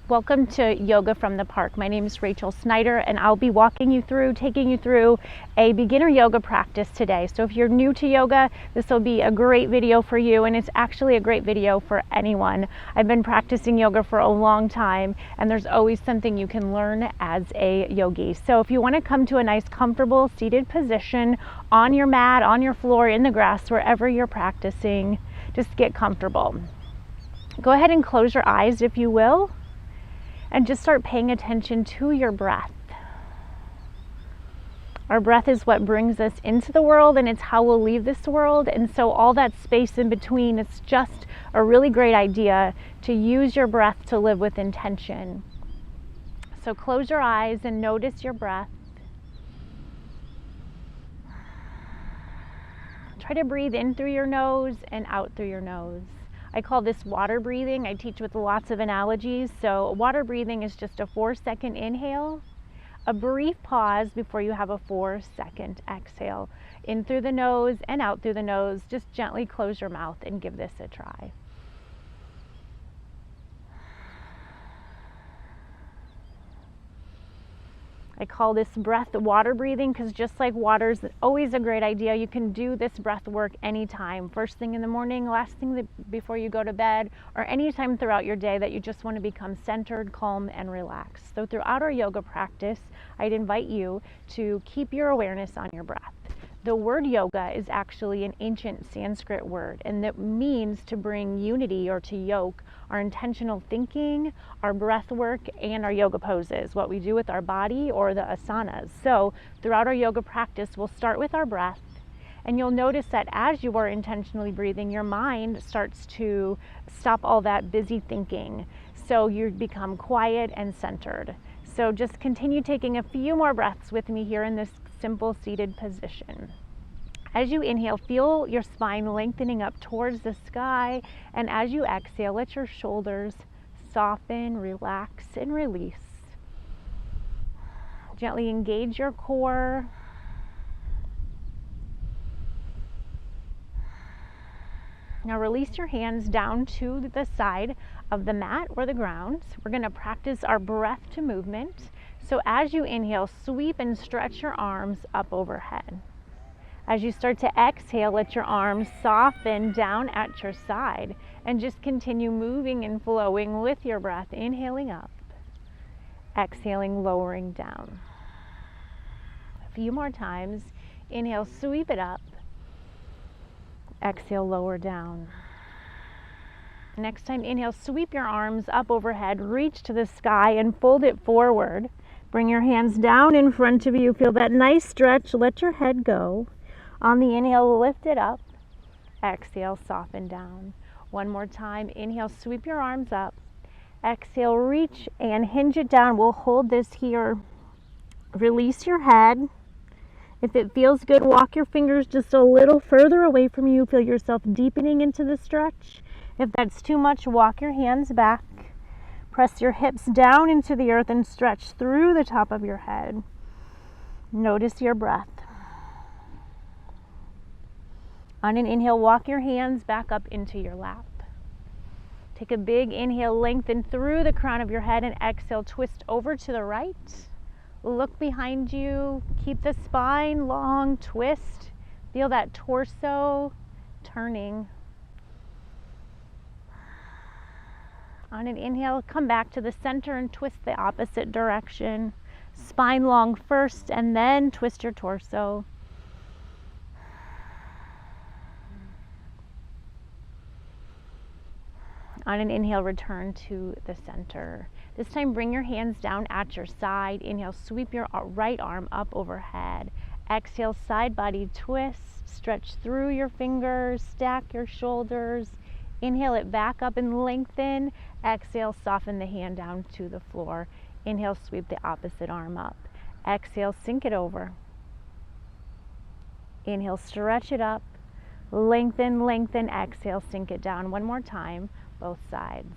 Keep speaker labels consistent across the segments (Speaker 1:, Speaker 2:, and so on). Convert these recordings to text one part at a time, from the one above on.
Speaker 1: Welcome to Yoga from the Park. My name is Rachel Snyder and I'll be taking you through a beginner yoga practice today. So if you're new to yoga, this will be a great video for you, and it's actually a great video for anyone. I've been practicing yoga for a long time and there's always something you can learn as a yogi. So if you want to come to a nice comfortable seated position on your mat, on your floor, in the grass, wherever you're practicing, just get comfortable. Go ahead and close your eyes if you will. And just start paying attention to your breath. Our breath is what brings us into the world, and it's how we'll leave this world. And so all that space in between, it's just a really great idea to use your breath to live with intention. So close your eyes and notice your breath. Try to breathe in through your nose and out through your nose. I call this water breathing. I teach with lots of analogies. So water breathing is just a 4-second inhale, a brief pause before you have a 4-second exhale. In through the nose and out through the nose. Just gently close your mouth and give this a try. I call this breath water breathing because just like water is always a great idea, you can do this breath work anytime. First thing in the morning, last thing before you go to bed, or anytime throughout your day that you just want to become centered, calm, and relaxed. So throughout our yoga practice, I'd invite you to keep your awareness on your breath. The word yoga is actually an ancient Sanskrit word, and that means to bring unity or to yoke our intentional thinking, our breath work, and our yoga poses, what we do with our body or the asanas. So throughout our yoga practice, we'll start with our breath, and you'll notice that as you are intentionally breathing, your mind starts to stop all that busy thinking. So you become quiet and centered. So just continue taking a few more breaths with me here in this simple seated position. As you inhale, feel your spine lengthening up towards the sky, and as you exhale, let your shoulders soften, relax, and release. Gently engage your core. Now release your hands down to the side of the mat or the ground. We're going to practice our breath to movement. So as you inhale, sweep and stretch your arms up overhead. As you start to exhale, let your arms soften down at your side and just continue moving and flowing with your breath. Inhaling up, exhaling, lowering down. A few more times. Inhale, sweep it up. Exhale, lower down. Next time, inhale, sweep your arms up overhead, reach to the sky and fold it forward. Bring your hands down in front of you. Feel that nice stretch. Let your head go. On the inhale, lift it up. Exhale, soften down. One more time. Inhale, sweep your arms up. Exhale, reach and hinge it down. We'll hold this here. Release your head. If it feels good, walk your fingers just a little further away from you. Feel yourself deepening into the stretch. If that's too much, walk your hands back. Press your hips down into the earth and stretch through the top of your head. Notice your breath. On an inhale, walk your hands back up into your lap. Take a big inhale, lengthen through the crown of your head, and exhale, twist over to the right. Look behind you, keep the spine long, twist. Feel that torso turning. On an inhale, come back to the center and twist the opposite direction. Spine long first, and then twist your torso. On an inhale, return to the center. This time, bring your hands down at your side. Inhale, sweep your right arm up overhead. Exhale, side body twist. Stretch through your fingers, stack your shoulders. Inhale it back up and lengthen. Exhale, soften the hand down to the floor. Inhale, sweep the opposite arm up. Exhale, sink it over. Inhale, stretch it up. Lengthen, lengthen. Exhale, sink it down. One more time. Both sides.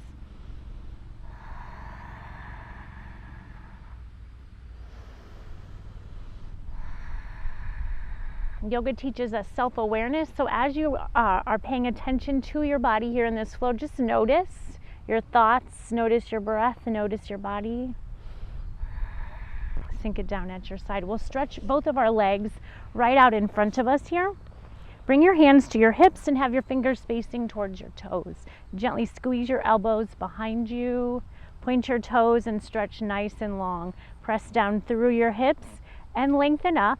Speaker 1: Yoga teaches us self-awareness. So as you are paying attention to your body here in this flow, just notice your thoughts, notice your breath, notice your body. Sink it down at your side. We'll stretch both of our legs right out in front of us here. Bring your hands to your hips and have your fingers facing towards your toes. Gently squeeze your elbows behind you. Point your toes and stretch nice and long. Press down through your hips and lengthen up.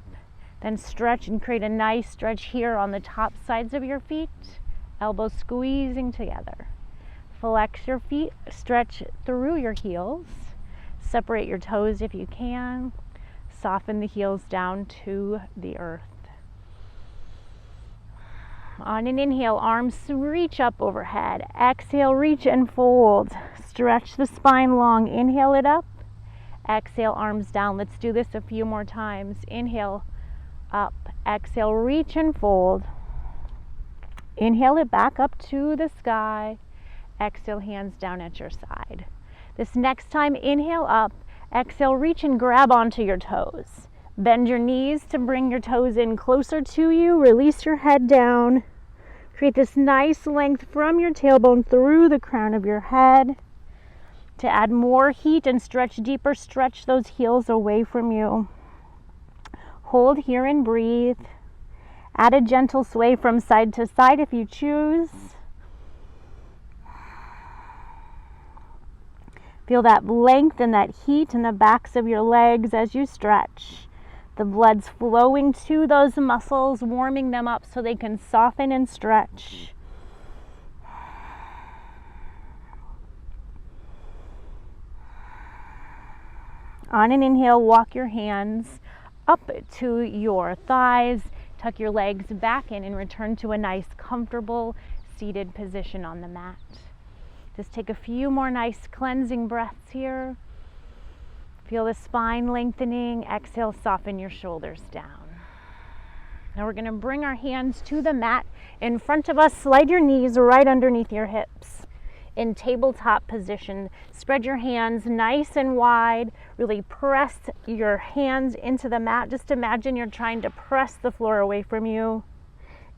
Speaker 1: Then stretch and create a nice stretch here on the top sides of your feet. Elbows squeezing together. Flex your feet, stretch through your heels. Separate your toes if you can. Soften the heels down to the earth. On an inhale, arms reach up overhead. Exhale, reach and fold. Stretch the spine long. Inhale it up. Exhale, arms down. Let's do this a few more times. Inhale, up. Exhale, reach and fold. Inhale it back up to the sky. Exhale, hands down at your side. This next time, inhale up. Exhale, reach and grab onto your toes. Bend your knees to bring your toes in closer to you. Release your head down. Create this nice length from your tailbone through the crown of your head. To add more heat and stretch deeper, stretch those heels away from you. Hold here and breathe. Add a gentle sway from side to side if you choose. Feel that length and that heat in the backs of your legs as you stretch. The blood's flowing to those muscles, warming them up so they can soften and stretch. On an inhale, walk your hands up to your thighs. Tuck your legs back in and return to a nice, comfortable, seated position on the mat. Just take a few more nice cleansing breaths here. Feel the spine lengthening. Exhale, soften your shoulders down. Now we're going to bring our hands to the mat in front of us. Slide your knees right underneath your hips. In tabletop position, spread your hands nice and wide. Really press your hands into the mat. Just imagine you're trying to press the floor away from you.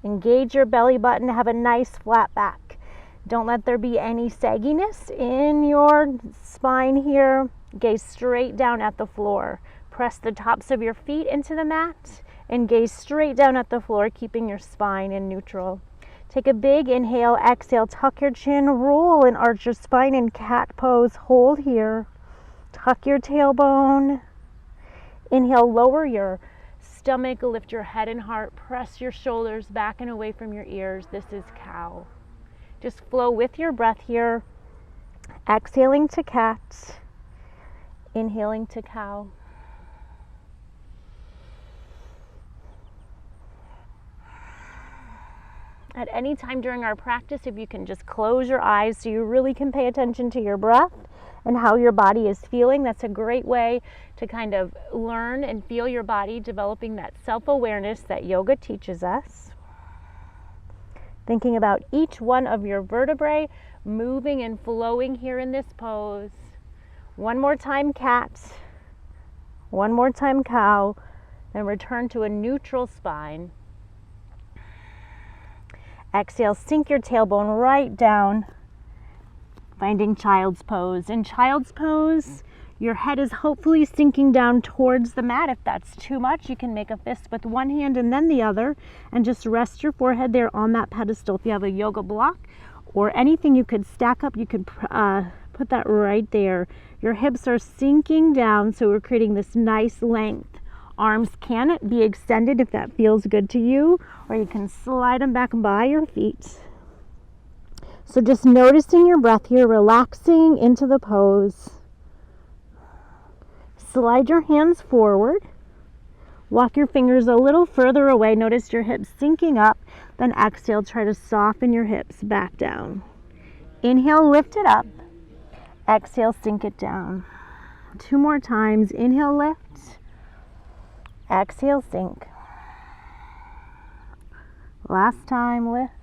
Speaker 1: Engage your belly button. Have a nice flat back. Don't let there be any sagginess in your spine here. Gaze straight down at the floor. Press the tops of your feet into the mat and gaze straight down at the floor, keeping your spine in neutral. Take a big inhale, exhale, tuck your chin, roll and arch your spine in cat pose. Hold here. Tuck your tailbone. Inhale, lower your stomach, lift your head and heart, press your shoulders back and away from your ears. This is cow. Just flow with your breath here. Exhaling to cat. Inhaling to cow. At any time during our practice, if you can just close your eyes so you really can pay attention to your breath and how your body is feeling, that's a great way to kind of learn and feel your body, developing that self-awareness that yoga teaches us. Thinking about each one of your vertebrae moving and flowing here in this pose. One more time, cat. One more time, cow. And return to a neutral spine. Exhale, sink your tailbone right down, finding child's pose. In child's pose, your head is hopefully sinking down towards the mat. If that's too much, you can make a fist with one hand and then the other, and just rest your forehead there on that pedestal. If you have a yoga block or anything you could stack up, you could put that right there. Your hips are sinking down, so we're creating this nice length. Arms can be extended if that feels good to you, or you can slide them back by your feet. So just noticing your breath here, relaxing into the pose. Slide your hands forward. Walk your fingers a little further away. Notice your hips sinking up. Then exhale, try to soften your hips back down. Inhale, lift it up. Exhale, sink it down. 2 more times. Inhale, lift. Exhale, sink. Last time, lift.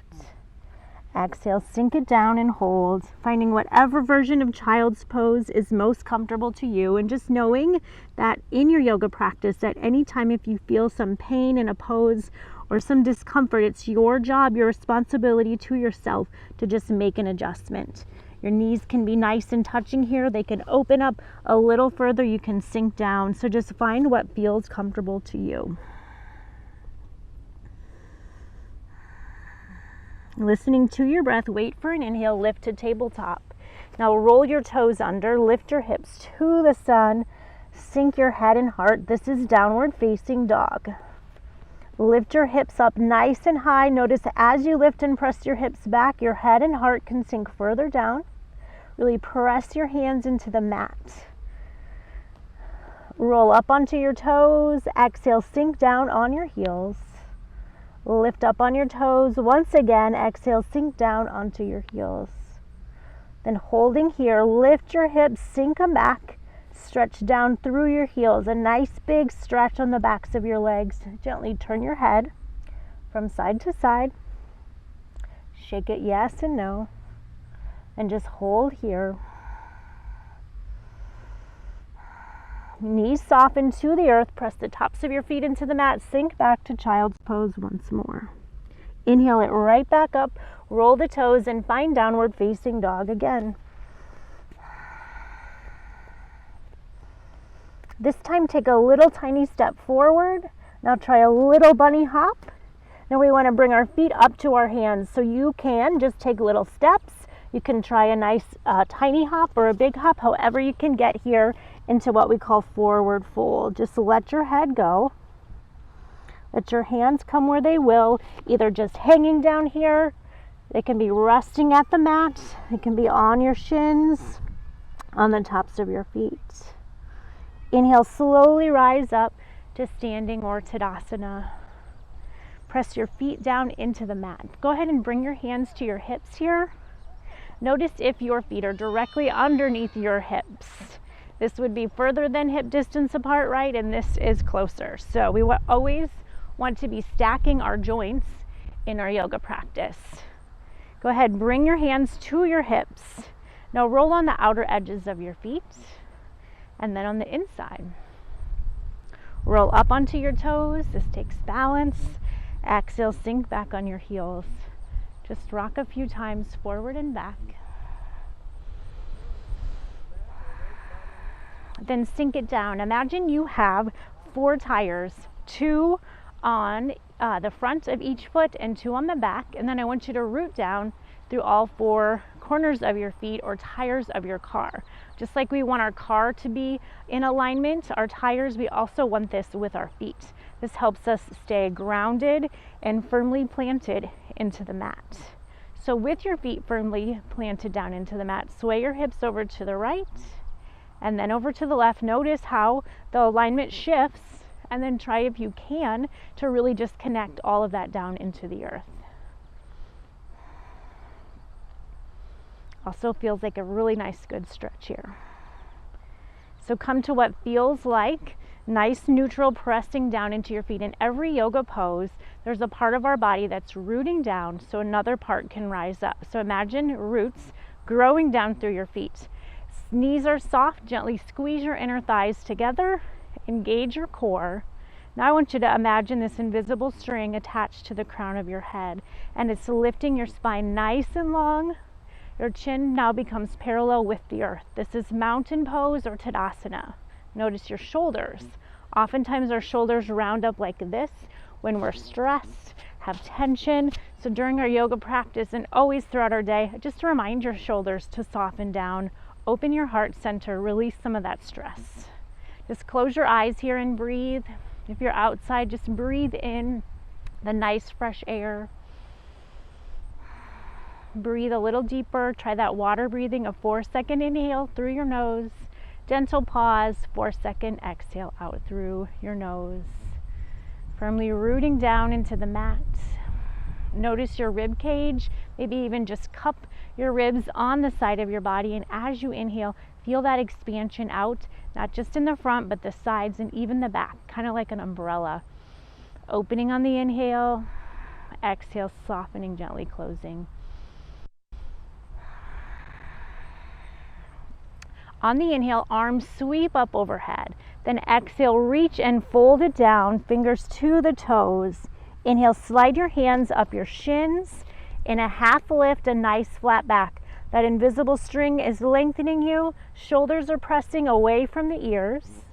Speaker 1: Exhale, sink it down and hold. Finding whatever version of child's pose is most comfortable to you, and just knowing that in your yoga practice, at any time if you feel some pain in a pose or some discomfort, it's your job, your responsibility to yourself to just make an adjustment. Your knees can be nice and touching here. They can open up a little further. You can sink down. So just find what feels comfortable to you. Listening to your breath, wait for an inhale, lift to tabletop. Now roll your toes under, lift your hips to the sun, sink your head and heart. This is downward facing dog. Lift your hips up nice and high. Notice as you lift and press your hips back, your head and heart can sink further down. Really press your hands into the mat. Roll up onto your toes. Exhale, sink down on your heels. Lift up on your toes. Once again, exhale, sink down onto your heels. Then holding here, lift your hips, sink them back. Stretch down through your heels. A nice big stretch on the backs of your legs. Gently turn your head from side to side. Shake it yes and no. And just hold here. Knees soften to the earth. Press the tops of your feet into the mat. Sink back to child's pose once more. Inhale it right back up. Roll the toes and find downward facing dog again. This time take a little tiny step forward. Now try a little bunny hop. Now we want to bring our feet up to our hands. So you can just take little steps. You can try a nice tiny hop or a big hop, however you can get here into what we call forward fold. Just let your head go. Let your hands come where they will, either just hanging down here. They can be resting at the mat. They can be on your shins, on the tops of your feet. Inhale, slowly rise up to standing or Tadasana. Press your feet down into the mat. Go ahead and bring your hands to your hips here. Notice if your feet are directly underneath your hips. This would be further than hip distance apart, right? And this is closer. So we always want to be stacking our joints in our yoga practice. Go ahead, bring your hands to your hips. Now roll on the outer edges of your feet. And then on the inside, roll up onto your toes. This takes balance. Exhale, sink back on your heels. Just rock a few times forward and back. Then sink it down. Imagine you have 4 tires, 2 on the front of each foot and 2 on the back. And then I want you to root down through all 4 corners of your feet or tires of your car. Just like we want our car to be in alignment, our tires, we also want this with our feet. This helps us stay grounded and firmly planted into the mat. So with your feet firmly planted down into the mat, sway your hips over to the right and then over to the left. Notice how the alignment shifts, and then try, if you can, to really just connect all of that down into the earth. Also feels like a really nice good stretch here. So come to what feels like nice neutral pressing down into your feet. In every yoga pose, there's a part of our body that's rooting down so another part can rise up. So imagine roots growing down through your feet. Knees are soft, gently squeeze your inner thighs together, engage your core. Now I want you to imagine this invisible string attached to the crown of your head, and it's lifting your spine nice and long. Your chin now becomes parallel with the earth. This is mountain pose or Tadasana. Notice your shoulders. Oftentimes our shoulders round up like this when we're stressed, have tension. So during our yoga practice and always throughout our day, just remind your shoulders to soften down. Open your heart center, release some of that stress. Just close your eyes here and breathe. If you're outside, just breathe in the nice fresh air. Breathe a little deeper. Try that water breathing, a 4-second inhale through your nose. Gentle pause, 4-second exhale out through your nose. Firmly rooting down into the mat. Notice your rib cage. Maybe even just cup your ribs on the side of your body. And as you inhale, feel that expansion out, not just in the front, but the sides and even the back, kind of like an umbrella. Opening on the inhale, exhale, softening, gently closing. On the inhale, arms sweep up overhead. Then exhale, reach and fold it down, fingers to the toes. Inhale, slide your hands up your shins. In a half lift, a nice flat back. That invisible string is lengthening you. Shoulders are pressing away from the ears.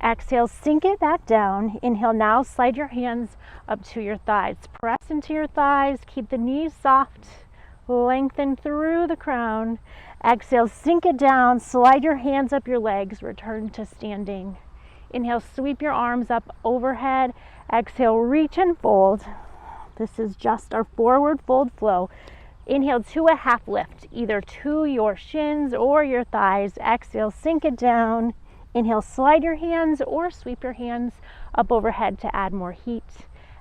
Speaker 1: Exhale, sink it back down. Inhale, now slide your hands up to your thighs. Press into your thighs. Keep the knees soft. Lengthen through the crown. Exhale, sink it down. Slide your hands up your legs. Return to standing. Inhale, sweep your arms up overhead. Exhale, reach and fold. This is just our forward fold flow. Inhale to a half lift, either to your shins or your thighs. Exhale, sink it down. Inhale, slide your hands or sweep your hands up overhead to add more heat.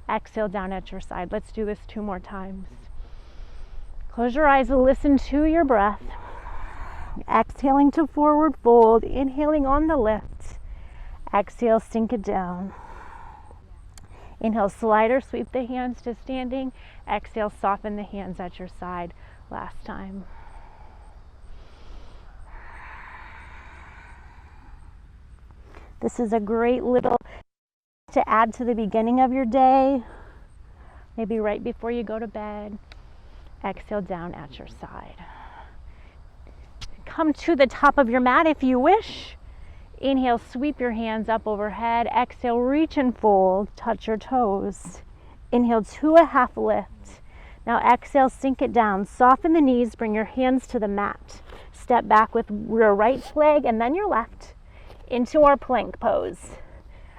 Speaker 1: Exhale, down at your side. Let's do this 2 more times. Close your eyes and listen to your breath. Exhaling to forward fold, inhaling on the lift. Exhale, sink it down. Inhale, slide or sweep the hands to standing. Exhale, soften the hands at your side. Last time. This is a great little to add to the beginning of your day, maybe right before you go to bed. Exhale, down at your side. Come to the top of your mat if you wish. Inhale, sweep your hands up overhead. Exhale, reach and fold, touch your toes. Inhale to a half lift. Now exhale, sink it down. Soften the knees, bring your hands to the mat. Step back with your right leg and then your left into our plank pose.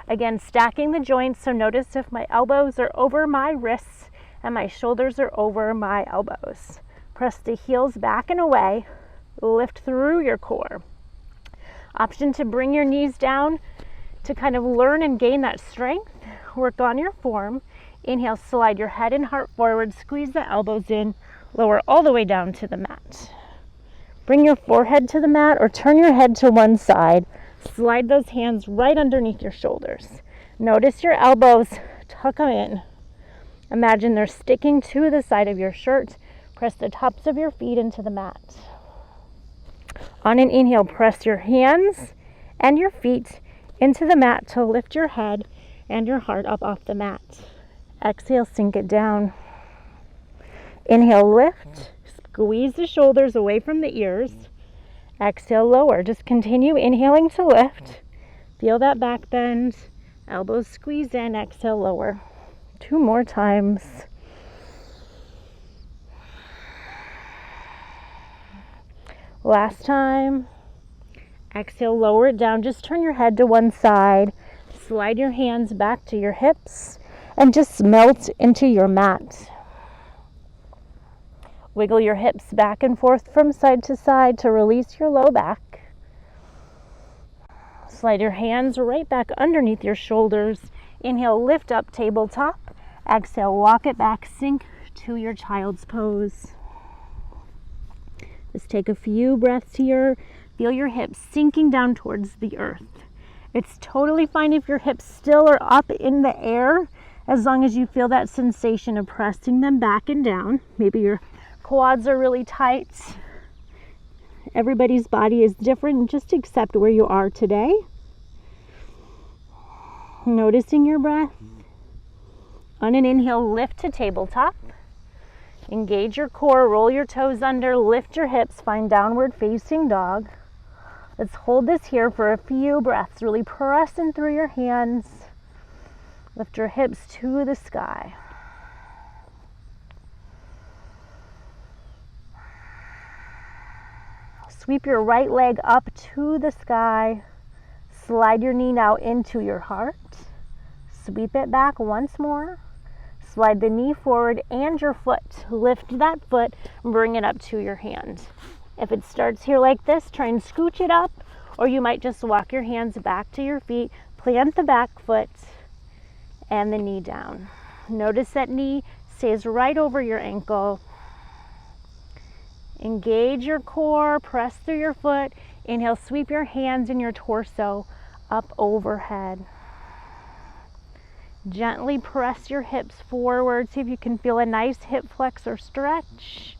Speaker 1: Again, stacking the joints, so notice if my elbows are over my wrists and my shoulders are over my elbows. Press the heels back and away. Lift through your core. Option to bring your knees down to kind of learn and gain that strength. Work on your form. Inhale, slide your head and heart forward. Squeeze the elbows in. Lower all the way down to the mat. Bring your forehead to the mat or turn your head to one side. Slide those hands right underneath your shoulders. Notice your elbows. Tuck them in. Imagine they're sticking to the side of your shirt. Press the tops of your feet into the mat. On an inhale, press your hands and your feet into the mat to lift your head and your heart up off the mat. Exhale, sink it down. Inhale, lift. Squeeze the shoulders away from the ears. Exhale, lower. Just continue inhaling to lift. Feel that back bend. Elbows squeeze in. Exhale, lower. 2 more times. Last time. Exhale, lower it down. Just turn your head to one side. Slide your hands back to your hips and just melt into your mat. Wiggle your hips back and forth from side to side to release your low back. Slide your hands right back underneath your shoulders. Inhale, lift up, tabletop. Exhale, walk it back, sink to your child's pose. Just take a few breaths here. Feel your hips sinking down towards the earth. It's totally fine if your hips still are up in the air, as long as you feel that sensation of pressing them back and down. Maybe your quads are really tight. Everybody's body is different. Just accept where you are today. Noticing your breath. On an inhale, lift to tabletop. Engage your core, roll your toes under, lift your hips, find downward facing dog. Let's hold this here for a few breaths. Really pressing through your hands. Lift your hips to the sky. Sweep your right leg up to the sky. Slide your knee now into your heart. Sweep it back once more. Slide the knee forward and your foot. Lift that foot and bring it up to your hand. If it starts here like this, try and scooch it up, or you might just walk your hands back to your feet. Plant the back foot and the knee down. Notice that knee stays right over your ankle. Engage your core, press through your foot. Inhale, sweep your hands and your torso up overhead. Gently press your hips forward. See if you can feel a nice hip flex or stretch.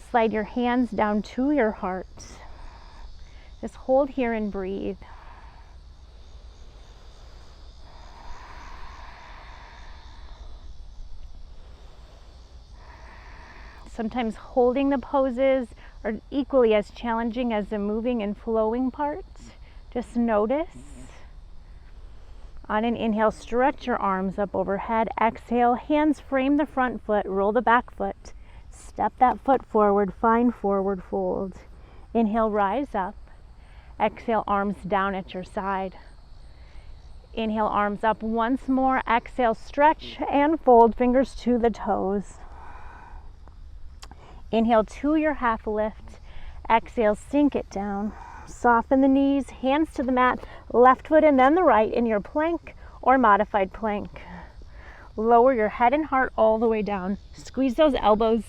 Speaker 1: Slide your hands down to your heart. Just hold here and breathe. Sometimes holding the poses are equally as challenging as the moving and flowing parts. Just notice. On an inhale, stretch your arms up overhead. Exhale, hands frame the front foot, roll the back foot. Step that foot forward, find forward fold. Inhale, rise up. Exhale, arms down at your side. Inhale, arms up once more. Exhale, stretch and fold, fingers to the toes. Inhale to your half lift. Exhale, sink it down. Soften the knees, hands to the mat, left foot and then the right in your plank or modified plank. Lower your head and heart all the way down. Squeeze those elbows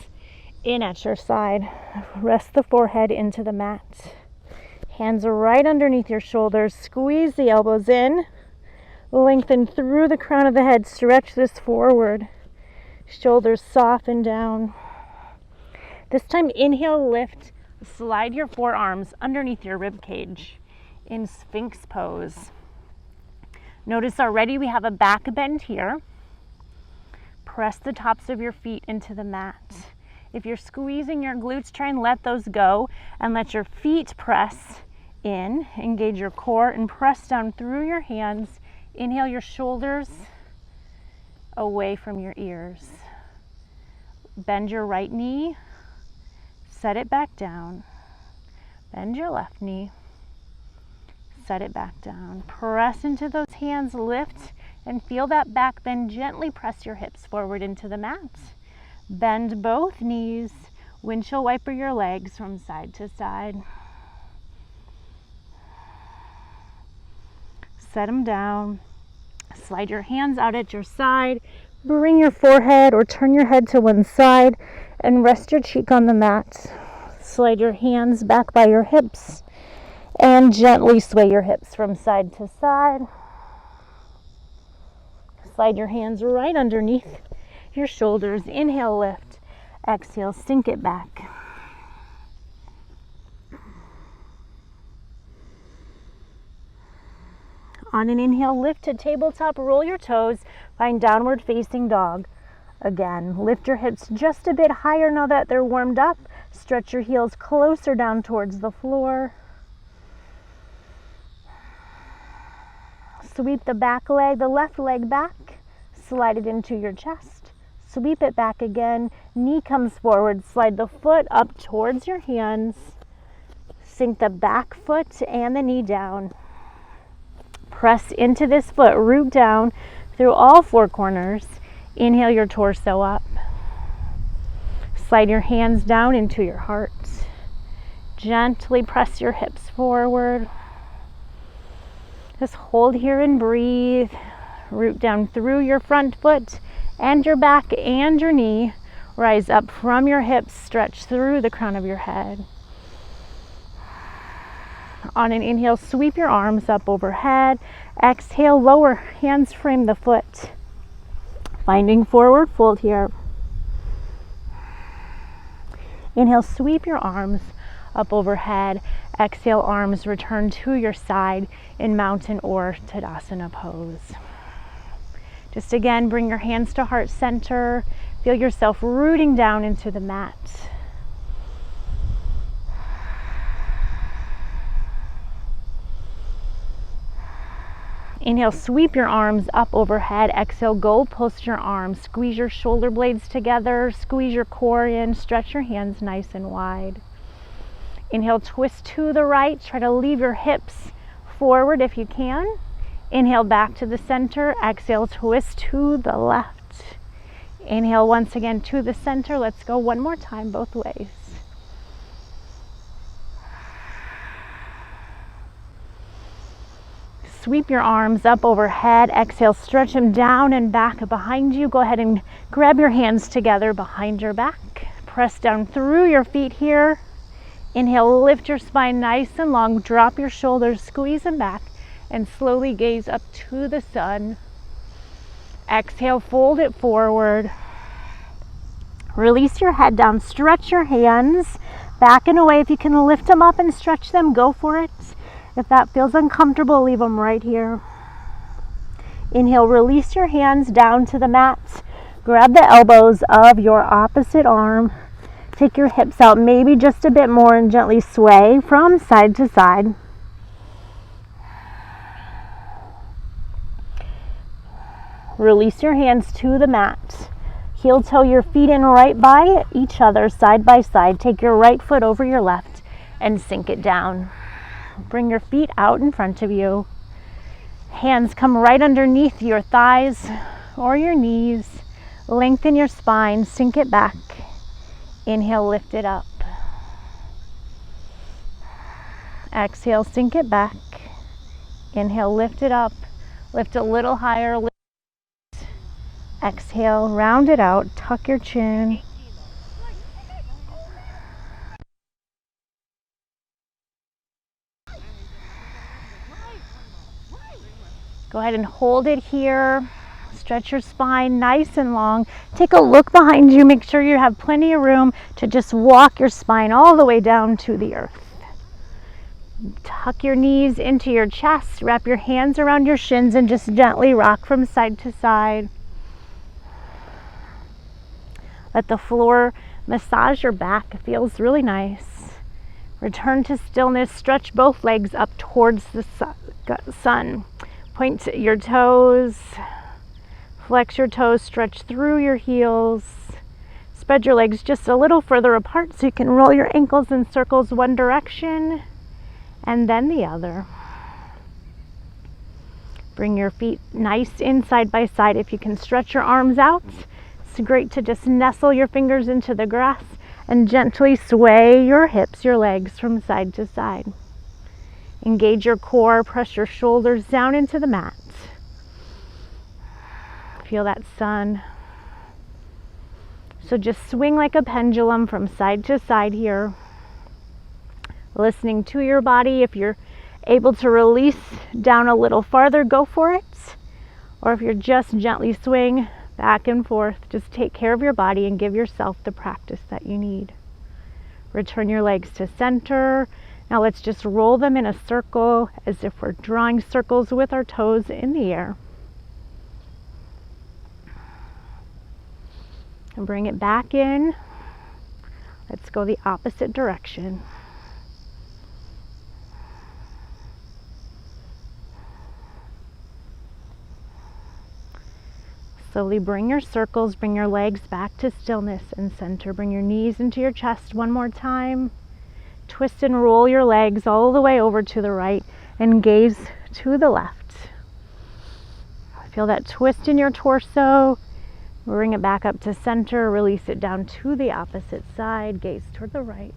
Speaker 1: in at your side. Rest the forehead into the mat. Hands are right underneath your shoulders. Squeeze the elbows in. Lengthen through the crown of the head. Stretch this forward. Shoulders soften down. This time, inhale, lift. Slide your forearms underneath your rib cage in Sphinx pose. Notice already we have a back bend here. Press the tops of your feet into the mat. If you're squeezing your glutes, try and let those go and let your feet press in. Engage your core and press down through your hands. Inhale your shoulders away from your ears. Bend your right knee. Set it back down. Bend your left knee. Set it back down. Press into those hands, lift, and feel that back bend. Gently press your hips forward into the mat. Bend both knees. Windshield wiper your legs from side to side. Set them down. Slide your hands out at your side. Bring your forehead or turn your head to one side and rest your cheek on the mat. Slide your hands back by your hips and gently sway your hips from side to side. Slide your hands right underneath your shoulders. Inhale, lift. Exhale, sink it back. On an inhale, lift to tabletop, roll your toes, find downward facing dog. Again, lift your hips just a bit higher now that they're warmed up. Stretch your heels closer down towards the floor. Sweep the back leg, the left leg back. Slide it into your chest. Sweep it back again. Knee comes forward. Slide the foot up towards your hands. Sink the back foot and the knee down. Press into this foot, root down through all four corners. Inhale your torso up. Slide your hands down into your heart. Gently press your hips forward. Just hold here and breathe. Root down through your front foot and your back and your knee. Rise up from your hips, stretch through the crown of your head. On an inhale, sweep your arms up overhead. Exhale, lower, hands frame the foot. Finding forward fold here. Inhale, sweep your arms up overhead. Exhale, arms return to your side in mountain or Tadasana pose. Just again, bring your hands to heart center. Feel yourself rooting down into the mat. Inhale, sweep your arms up overhead. Exhale, go post your arms. Squeeze your shoulder blades together. Squeeze your core in. Stretch your hands nice and wide. Inhale, twist to the right. Try to leave your hips forward if you can. Inhale, back to the center. Exhale, twist to the left. Inhale once again to the center. Let's go one more time, both ways. Sweep your arms up overhead. Exhale, stretch them down and back behind you. Go ahead and grab your hands together behind your back. Press down through your feet here. Inhale, lift your spine nice and long. Drop your shoulders, squeeze them back, and slowly gaze up to the sun. Exhale, fold it forward. Release your head down. Stretch your hands back and away. If you can lift them up and stretch them, go for it. If that feels uncomfortable, leave them right here. Inhale, release your hands down to the mat. Grab the elbows of your opposite arm. Take your hips out maybe just a bit more and gently sway from side to side. Release your hands to the mat. Heel toe your feet in right by each other, side by side. Take your right foot over your left and sink it down. Bring your feet out in front of you. Hands come right underneath your thighs or your knees. Lengthen your spine, sink it back. Inhale, lift it up. Exhale, sink it back. Inhale, lift it up. Lift a little higher. Exhale, round it out, tuck your chin. Go ahead and hold it here. Stretch your spine nice and long. Take a look behind you. Make sure you have plenty of room to just walk your spine all the way down to the earth. Tuck your knees into your chest. Wrap your hands around your shins and just gently rock from side to side. Let the floor massage your back. It feels really nice. Return to stillness. Stretch both legs up towards the sun. Point your toes. Flex your toes, stretch through your heels. Spread your legs just a little further apart so you can roll your ankles in circles one direction and then the other. Bring your feet nice in side by side. If you can stretch your arms out, it's great to just nestle your fingers into the grass and gently sway your hips, your legs from side to side. Engage your core, press your shoulders down into the mat. Feel that sun. So just swing like a pendulum from side to side here. Listening to your body. If you're able to release down a little farther, go for it. Or if you're just gently swing back and forth, just take care of your body and give yourself the practice that you need. Return your legs to center. Now let's just roll them in a circle as if we're drawing circles with our toes in the air. And bring it back in. Let's go the opposite direction. Slowly bring your circles, bring your legs back to stillness and center. Bring your knees into your chest one more time. Twist and roll your legs all the way over to the right and gaze to the left. Feel that twist in your torso. Bring it back up to center, release it down to the opposite side, gaze toward the right.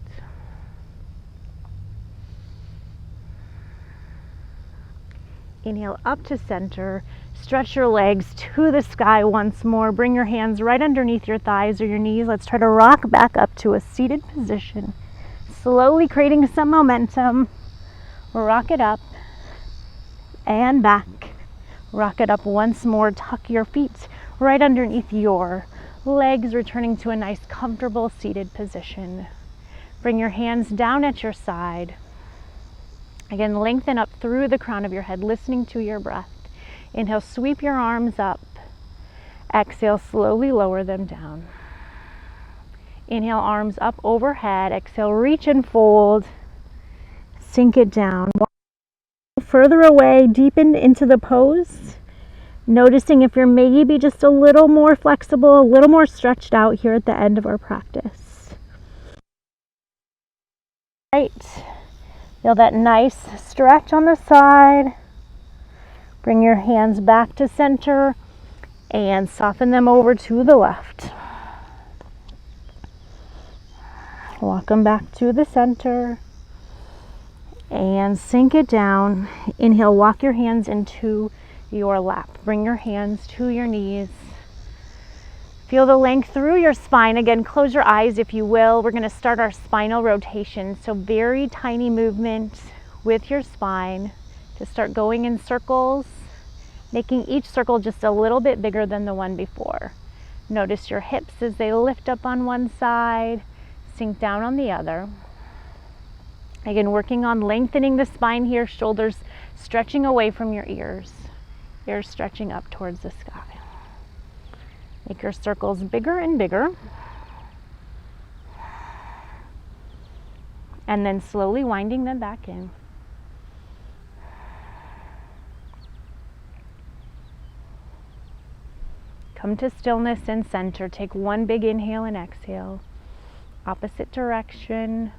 Speaker 1: Inhale up to center, stretch your legs to the sky once more. Bring your hands right underneath your thighs or your knees. Let's try to rock back up to a seated position. Slowly creating some momentum. Rock it up and back. Rock it up once more, tuck your feet right underneath your legs, returning to a nice comfortable seated position. Bring your hands down at your side. Again, lengthen up through the crown of your head, listening to your breath. Inhale, sweep your arms up. Exhale, slowly lower them down. Inhale, arms up overhead. Exhale, reach and fold. Sink it down. Walk further away, deepen into the pose. Noticing if you're maybe just a little more flexible, a little more stretched out here at the end of our practice. Right. Feel that nice stretch on the side. Bring your hands back to center and soften them over to the left. Walk them back to the center and sink it down. Inhale, walk your hands into your lap. Bring your hands to your knees. Feel the length through your spine. Again, close your eyes if you will. We're going to start our spinal rotation. So very tiny movement with your spine to start going in circles, making each circle just a little bit bigger than the one before. Notice your hips as they lift up on one side, sink down on the other. Again, working on lengthening the spine here, shoulders stretching away from your ears. Ears stretching up towards the sky. Make your circles bigger and bigger. And then slowly winding them back in. Come to stillness and center. Take one big inhale and exhale. Opposite direction.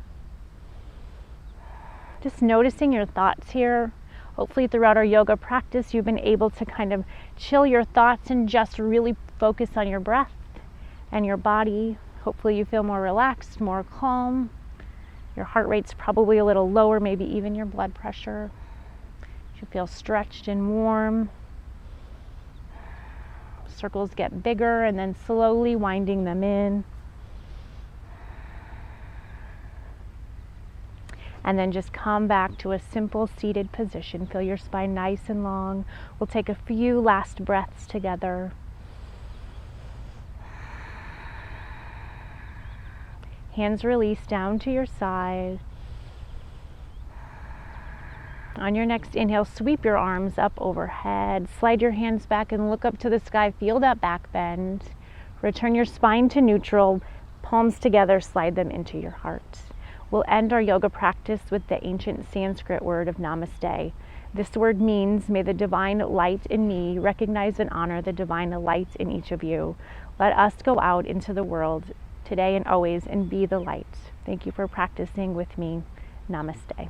Speaker 1: Just noticing your thoughts here. Hopefully throughout our yoga practice, you've been able to kind of chill your thoughts and just really focus on your breath and your body. Hopefully you feel more relaxed, more calm. Your heart rate's probably a little lower, maybe even your blood pressure. You feel stretched and warm. Circles get bigger, and then slowly winding them in. And then just come back to a simple seated position. Feel your spine nice and long. We'll take a few last breaths together. Hands release down to your side. On your next inhale, sweep your arms up overhead. Slide your hands back and look up to the sky. Feel that back bend. Return your spine to neutral. Palms together, slide them into your heart. We'll end our yoga practice with the ancient Sanskrit word of namaste. This word means, may the divine light in me recognize and honor the divine light in each of you. Let us go out into the world today and always and be the light. Thank you for practicing with me. Namaste.